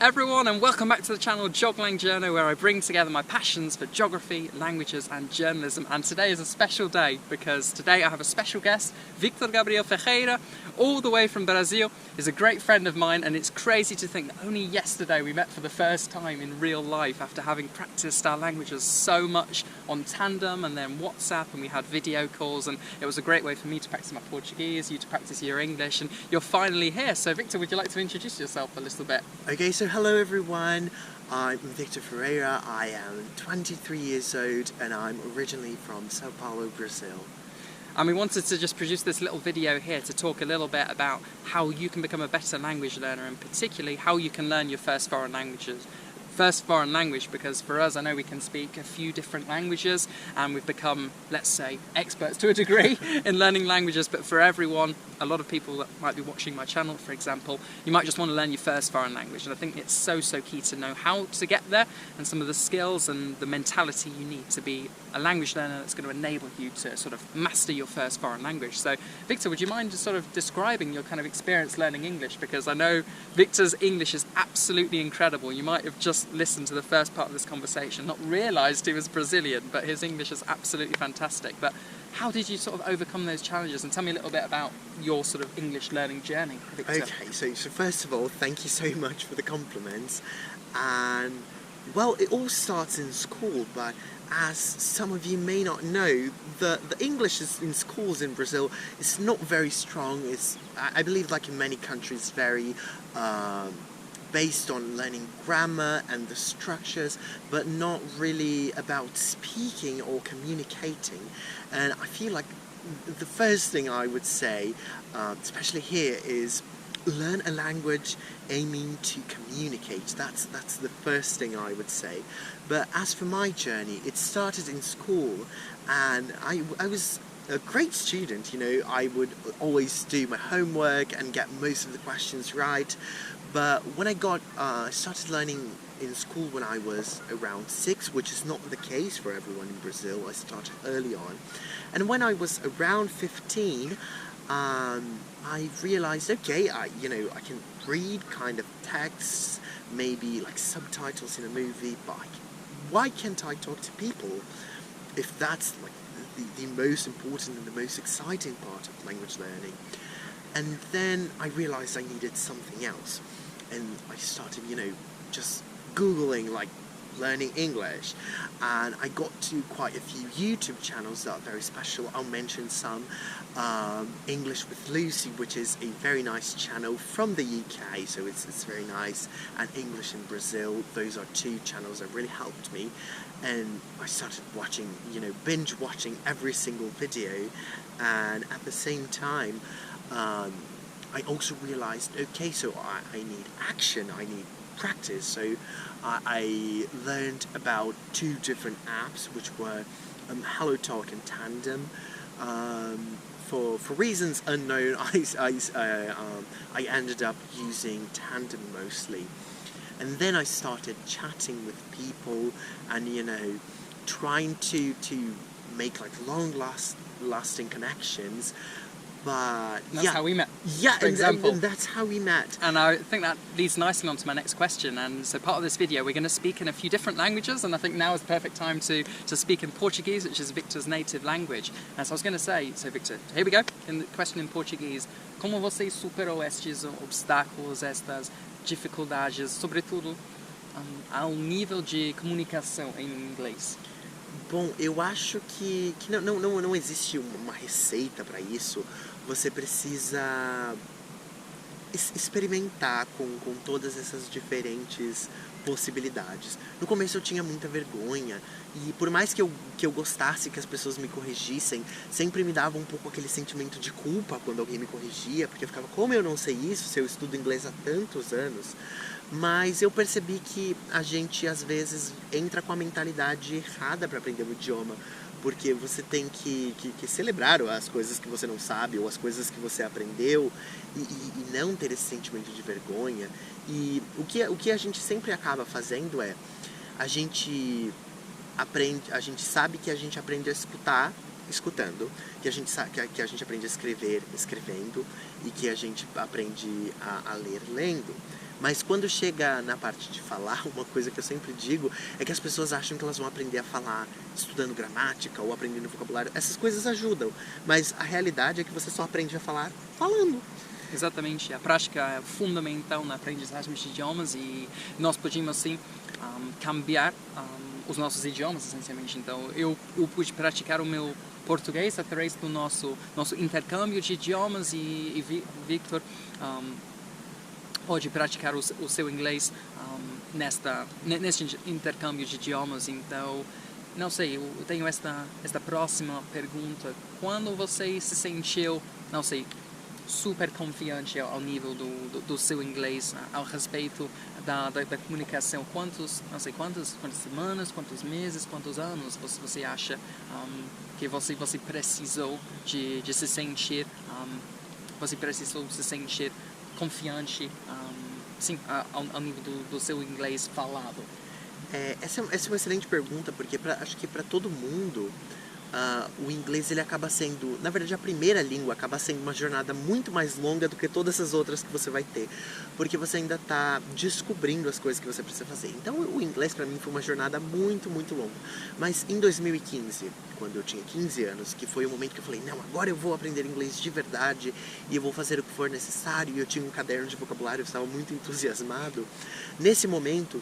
everyone, and welcome back to the channel Joglang Journal, where I bring together my passions for geography, languages and journalism. And today is a special day because today I have a special guest, Victor Gabriel Ferreira, all the way from Brazil. He's a great friend of mine, and it's crazy to think that only yesterday we met for the first time in real life after having practiced our languages so much on Tandem and then WhatsApp, and we had video calls, and it was a great way for me to practice my Portuguese, you to practice your English, and you're finally here. So Victor, would you like to introduce yourself a little bit? Okay, so hello everyone, I'm Victor Ferreira, I am 23 years old and I'm originally from Sao Paulo, Brazil. And we wanted to just produce this little video here to talk a little bit about how you can become a better language learner, and particularly how you can learn your first foreign language, because for us, I know we can speak a few different languages and we've become, let's say, experts to a degree in learning languages, but for everyone, a lot of people that might be watching my channel, for example, you might just want to learn your first foreign language, and I think it's so key to know how to get there and some of the skills and the mentality you need to be a language learner that's going to enable you to sort of master your first foreign language. So Victor, would you mind just sort of describing your kind of experience learning English? Because I know Victor's English is absolutely incredible. You might have just listened to the first part of this conversation, not realised he was Brazilian, but his English is absolutely fantastic. But how did you sort of overcome those challenges? And tell me a little bit about your sort of English learning journey, Victor. Okay, so first of all, thank you so much for the compliments. And well, it all starts in school, but as some of you may not know, the English in schools in Brazil is not very strong. It's, I believe, like in many countries, very based on learning grammar and the structures, but not really about speaking or communicating. And I feel like the first thing I would say, especially here, is learn a language aiming to communicate. That's the first thing I would say. But as for my journey, it started in school, and I was a great student, you know. I would always do my homework and get most of the questions right. But when I started learning in school when I was around 6, which is not the case for everyone in Brazil. I started early on. And when I was around 15, I realized, okay, I can read kind of texts, maybe like subtitles in a movie, but why can't I talk to people if that's like the most important and the most exciting part of language learning? And then I realized I needed something else, and I started, just Googling like learning English, and I got to quite a few YouTube channels that are very special. I'll mention some. English with Lucy, which is a very nice channel from the UK, so it's very nice, and English in Brazil. Those are two channels that really helped me, and I started watching, binge watching every single video. And at the same time, I also realized, okay, so I need action, I need practice. So I learned about two different apps, which were HelloTalk and Tandem. For reasons unknown, I ended up using Tandem mostly. And then I started chatting with people and, trying to make like long-lasting connections. But that's how we met. Yeah, for example. And that's how we met. And I think that leads nicely on to my next question. And so part of this video, we're going to speak in a few different languages, and I think now is the perfect time to speak in Portuguese, which is Victor's native language. And so I was going to say, so Victor, here we go, in the question in Portuguese. Como você superou estes obstáculos, estas dificuldades, sobretudo ao nível de comunicação em inglês? Bom, eu acho que não existe uma receita para isso. Você precisa experimentar com todas essas diferentes possibilidades. No começo eu tinha muita vergonha, e por mais que eu gostasse que as pessoas me corrigissem, sempre me dava um pouco aquele sentimento de culpa quando alguém me corrigia, porque eu ficava, como eu não sei isso se eu estudo inglês há tantos anos? Mas eu percebi que a gente às vezes entra com a mentalidade errada para aprender o idioma, porque você tem que celebrar as coisas que você não sabe ou as coisas que você aprendeu, e não ter esse sentimento de vergonha. E o que a gente sempre acaba fazendo é, a gente sabe que a gente aprende a escutar escutando, que a gente aprende a escrever escrevendo, e que a gente aprende a ler lendo. Mas quando chega na parte de falar, uma coisa que eu sempre digo é que as pessoas acham que elas vão aprender a falar estudando gramática ou aprendendo vocabulário. Essas coisas ajudam, mas a realidade é que você só aprende a falar falando. Exatamente, a prática é fundamental na aprendizagem de idiomas e nós podemos sim cambiar os nossos idiomas essencialmente. Então eu pude praticar o meu português através do nosso intercâmbio de idiomas e Victor pode praticar o seu inglês neste intercâmbio de idiomas. Então não sei, eu tenho esta próxima pergunta: quando você se sentiu, não sei, super confiante ao nível do seu inglês, ao respeito da comunicação? Quantas semanas, quantos meses, quantos anos você acha que você precisou de se sentir, confiante, sim, ao nível do seu inglês falado? Essa é uma excelente pergunta, porque acho que para todo mundo o inglês ele acaba sendo, na verdade a primeira língua acaba sendo uma jornada muito mais longa do que todas as outras que você vai ter, porque você ainda está descobrindo as coisas que você precisa fazer. Então o inglês para mim foi uma jornada muito, muito longa. Mas em 2015, quando eu tinha 15 anos, que foi o momento que eu falei, não, agora eu vou aprender inglês de verdade e eu vou fazer o que for necessário, e eu tinha um caderno de vocabulário, eu estava muito entusiasmado. Nesse momento,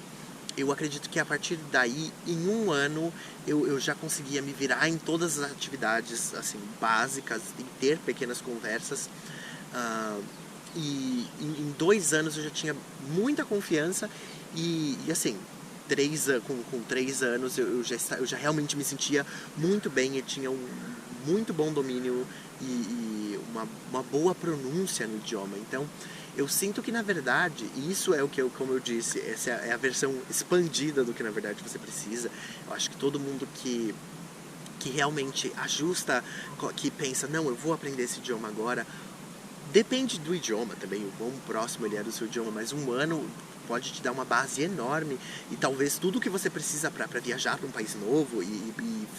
eu acredito que a partir daí, em um ano, eu já conseguia me virar em todas as atividades assim, básicas e ter pequenas conversas. E em 2 anos eu já tinha muita confiança e assim, com 3 anos eu já realmente me sentia muito bem e tinha um muito bom domínio e uma boa pronúncia no idioma. Então, eu sinto que, na verdade, isso é o que como eu disse, essa é a versão expandida do que, na verdade, você precisa. Eu acho que todo mundo que realmente ajusta, que pensa, não, eu vou aprender esse idioma agora, depende do idioma também, o quão próximo ele é do seu idioma, mas um ano pode te dar uma base enorme e talvez tudo que você precisa para viajar para um país novo e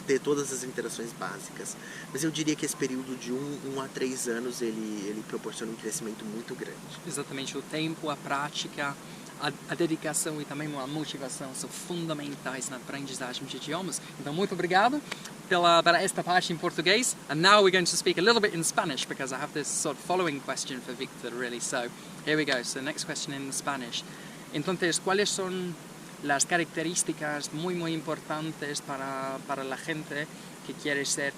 ter todas as interações básicas. Mas eu diria que esse período de 1 a 3 anos ele proporciona um crescimento muito grande. Exatamente, o tempo, a prática, a dedicação e também a motivação são fundamentais na aprendizagem de idiomas. Então, muito obrigado para esta parte em português. And now we're going to speak a little bit in Spanish because I have this sort of following question for Victor, really. So, here we go. So, next question in Spanish. Entonces, ¿cuáles son las características muy importantes para la gente que quiere ser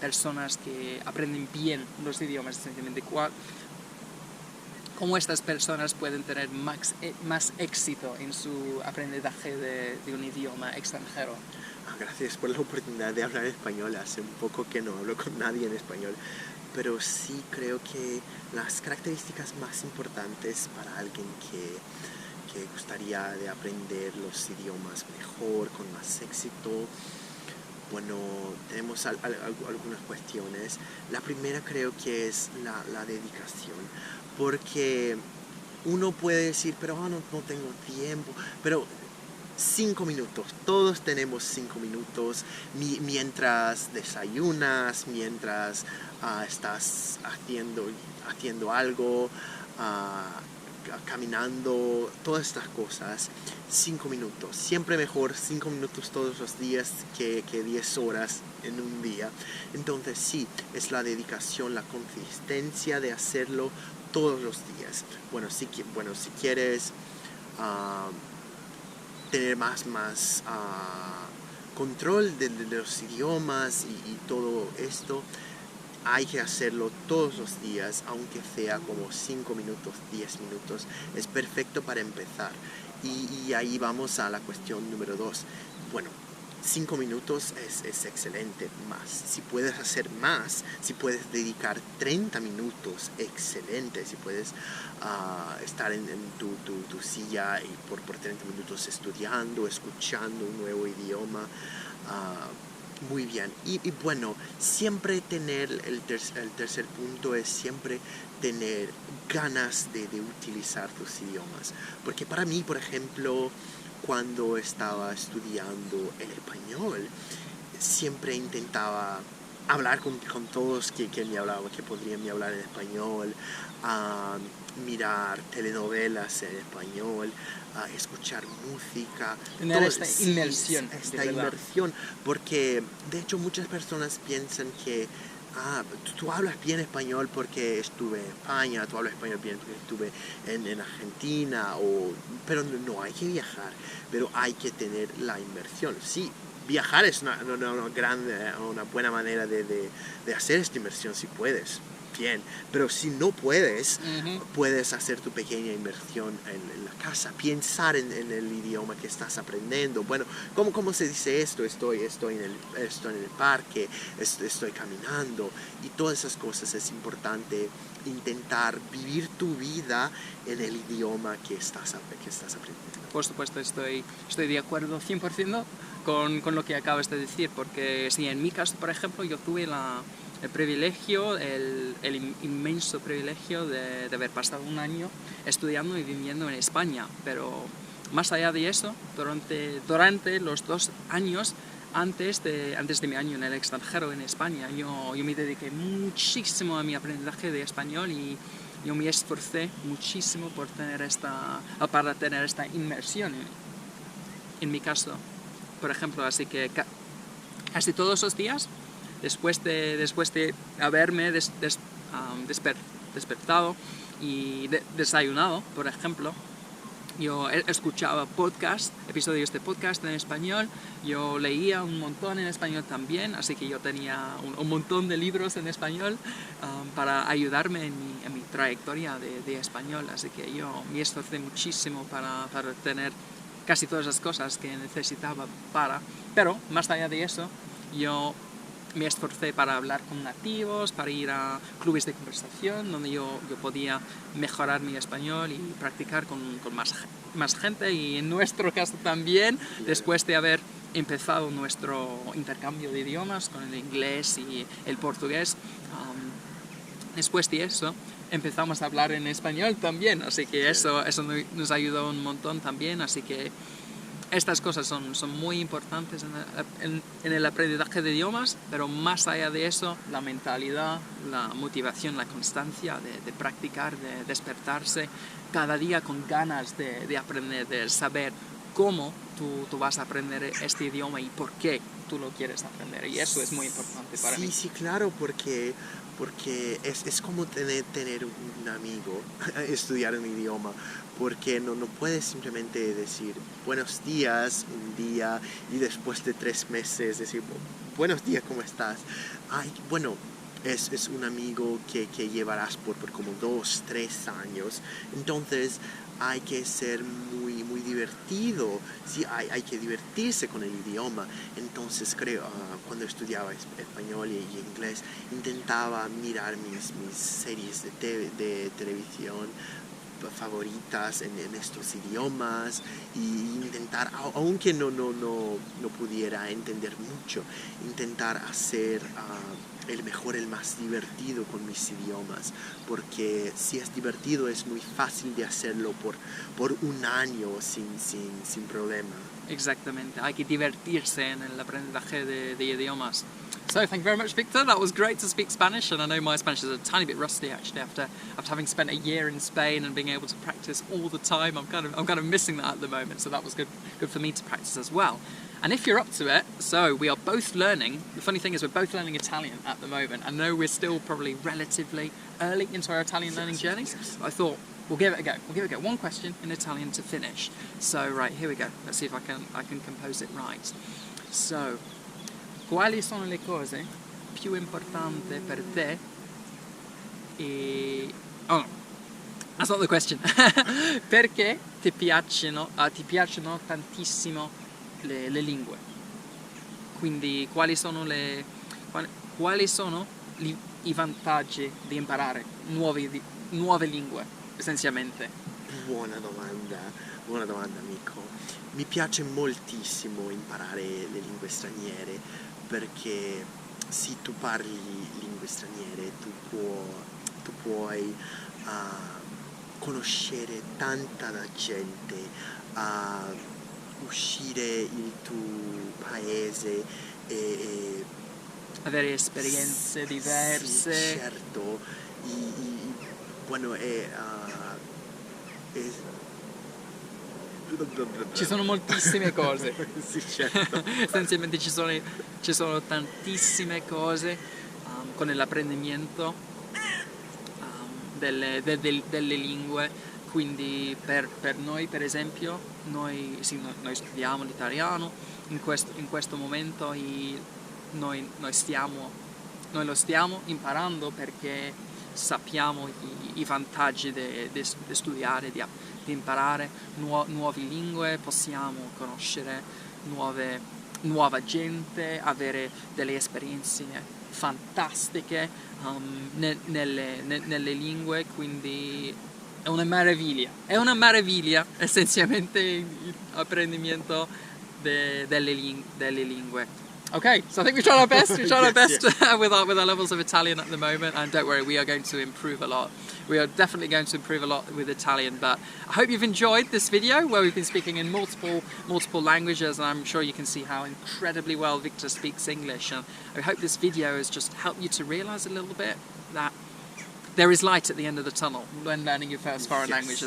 personas que aprenden bien los idiomas? Esencialmente, ¿cómo estas personas pueden tener más éxito en su aprendizaje de un idioma extranjero? Gracias por la oportunidad de hablar español. Hace un poco que no hablo con nadie en español, pero sí creo que las características más importantes para alguien que gustaría de aprender los idiomas mejor, con más éxito, bueno, tenemos algunas cuestiones. La primera creo que es la dedicación, porque uno puede decir, pero no tengo tiempo, pero 5 minutos, todos tenemos 5 minutos mientras desayunas, mientras estás haciendo algo, caminando, todas estas cosas. 5 minutos, siempre mejor 5 minutos todos los días que 10 horas en un día. Entonces sí, es la dedicación, la consistencia de hacerlo todos los días. Bueno, si quieres tener más control de los idiomas y todo esto, hay que hacerlo todos los días, aunque sea como 5 minutos, 10 minutos. Es perfecto para empezar. Y ahí vamos a la cuestión número 2. Bueno, 5 minutos es excelente. Más, si puedes hacer más, si puedes dedicar 30 minutos, excelente. Si puedes estar en tu silla y por 30 minutos estudiando, escuchando un nuevo idioma, muy bien. Y bueno, siempre tener el tercer punto es siempre tener ganas de utilizar tus idiomas. Porque para mí, por ejemplo, cuando estaba estudiando el español, siempre intentaba hablar con todos que me hablaban, que podrían me hablar en español. mirar telenovelas en español, escuchar música. Tener esta Sí, inmersión. esta inmersión, porque de hecho muchas personas piensan que tú hablas bien español porque estuve en España, tú hablas español bien porque estuve en Argentina, pero no, hay que viajar, pero hay que tener la inmersión. Sí, viajar es una buena manera de hacer esta inmersión si puedes. Bien, pero si no puedes, puedes hacer tu pequeña inmersión en la casa, pensar en el idioma que estás aprendiendo. Bueno, ¿cómo se dice esto? Estoy en el parque, estoy caminando, y todas esas cosas. Es importante intentar vivir tu vida en el idioma que estás aprendiendo. Por supuesto, estoy de acuerdo 100% con lo que acabas de decir, porque sí, en mi caso, por ejemplo, yo tuve el privilegio, el inmenso privilegio de haber pasado un año estudiando y viviendo en España, pero más allá de eso, durante los 2 años antes de mi año en el extranjero en España, yo me dediqué muchísimo a mi aprendizaje de español y yo me esforcé muchísimo para tener esta inmersión en mi caso, por ejemplo. Así que casi todos los días, después de haberme despertado y desayunado, por ejemplo, yo escuchaba episodios de podcast en español, yo leía un montón en español también, así que yo tenía un montón de libros en español para ayudarme en mi trayectoria de español, así que yo me esforcé muchísimo para tener casi todas las cosas que necesitaba pero más allá de eso, yo me esforcé para hablar con nativos, para ir a clubes de conversación donde yo podía mejorar mi español y practicar con más gente, y en nuestro caso también, después de haber empezado nuestro intercambio de idiomas con el inglés y el portugués, después de eso empezamos a hablar en español también, así que eso nos ayudó un montón también, así que estas cosas son muy importantes en el aprendizaje de idiomas, pero más allá de eso, la mentalidad, la motivación, la constancia de practicar, de despertarse cada día con ganas de aprender, de saber cómo tú vas a aprender este idioma y por qué tú lo quieres aprender. Y eso es muy importante para mí. Sí, claro, porque es como tener un amigo, estudiar un idioma, porque no puedes simplemente decir buenos días un día y después de 3 meses decir buenos días, ¿cómo estás? Bueno, es un amigo que llevarás por como 2, 3 años, entonces hay que ser muy divertido, sí, hay que divertirse con el idioma. Entonces creo, cuando estudiaba español y inglés, intentaba mirar mis series de televisión favoritas en estos idiomas, y intentar, aunque no pudiera entender mucho, intentar hacer el más divertido con mis idiomas, porque si es divertido es muy fácil de hacerlo por un año sin problema. Exactamente, hay que divertirse en el aprendizaje de idiomas. So, thank you very much, Victor. That was great to speak Spanish, and I know my Spanish is a tiny bit rusty actually after having spent a year in Spain and being able to practice all the time. I'm kind of missing that at the moment, so that was good for me to practice as well. And if you're up to it, so we are both learning. The funny thing is we're both learning Italian at the moment. I know we're still probably relatively early into our Italian learning journey. But I thought we'll give it a go. We'll give it a go. One question in Italian to finish. So right, here we go. Let's see if I can compose it right. So, quali sono le cose più importanti per te? Oh no, that's not the question. Perché ti piacciono tantissimo le lingue? Quindi quali sono i vantaggi di imparare nuove lingue, essenzialmente? Buona domanda amico. Mi piace moltissimo imparare le lingue straniere, perché se tu parli lingue straniere tu puoi conoscere tanta gente, uscire il tuo paese e avere esperienze diverse. Sì, certo. Bueno, is... Ci sono moltissime cose. Sì, certo. Essenzialmente ci sono tantissime cose con l'apprendimento delle lingue. Quindi per noi, per esempio, noi studiamo l'italiano, in questo momento noi lo stiamo imparando perché sappiamo i vantaggi di studiare, di imparare nuove lingue, possiamo conoscere nuova gente, avere delle esperienze fantastiche nelle lingue, quindi è una meraviglia essenzialmente l'apprendimento delle lingue. Okay, so I think we've tried our best. We've tried our best with our levels of Italian at the moment, and don't worry, we are going to improve a lot. We are definitely going to improve a lot with Italian, but I hope you've enjoyed this video where we've been speaking in multiple languages, and I'm sure you can see how incredibly well Victor speaks English. And I hope this video has just helped you to realise a little bit that there is light at the end of the tunnel when learning your first foreign language,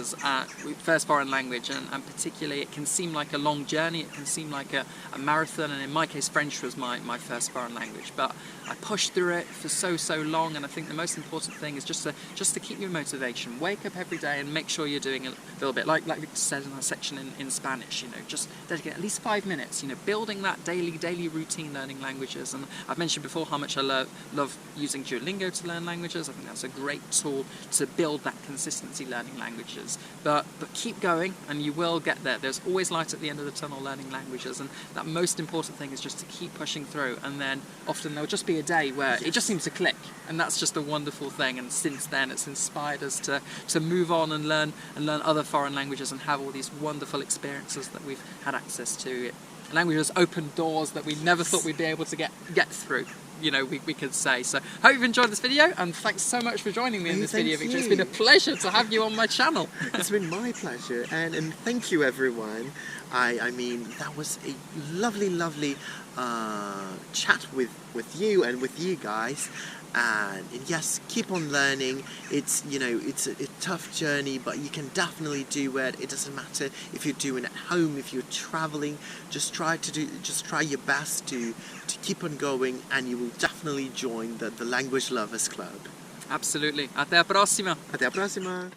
and particularly it can seem like a long journey, it can seem like a marathon, and in my case French was my first foreign language, but I pushed through it for so long, and I think the most important thing is just to keep your motivation. Wake up every day and make sure you're doing a little bit, like Victor said in our section in Spanish, just dedicate at least 5 minutes, building that daily routine learning languages. And I've mentioned before how much I love using Duolingo to learn languages. I think that's a great tool to build that consistency learning languages, but keep going and you will get there. There's always light at the end of the tunnel learning languages, and that most important thing is just to keep pushing through, and then often there'll just be a day where it just seems to click, and that's just a wonderful thing. And since then it's inspired us to move on and learn other foreign languages and have all these wonderful experiences that we've had access to. Languages open doors that we never thought we'd be able to get through, we could say. So hope you've enjoyed this video, and thanks so much for joining me in this video, Victor. It's been a pleasure to have you on my channel. It's been my pleasure, and thank you everyone. I mean, that was a lovely chat with you and with you guys. And yes, keep on learning. It's it's a tough journey, but you can definitely do it. It doesn't matter if you're doing it at home, if you're traveling. Just try your best to keep on going, and you will definitely join the Language Lovers Club. Absolutely. A te la prossima. A te la prossima.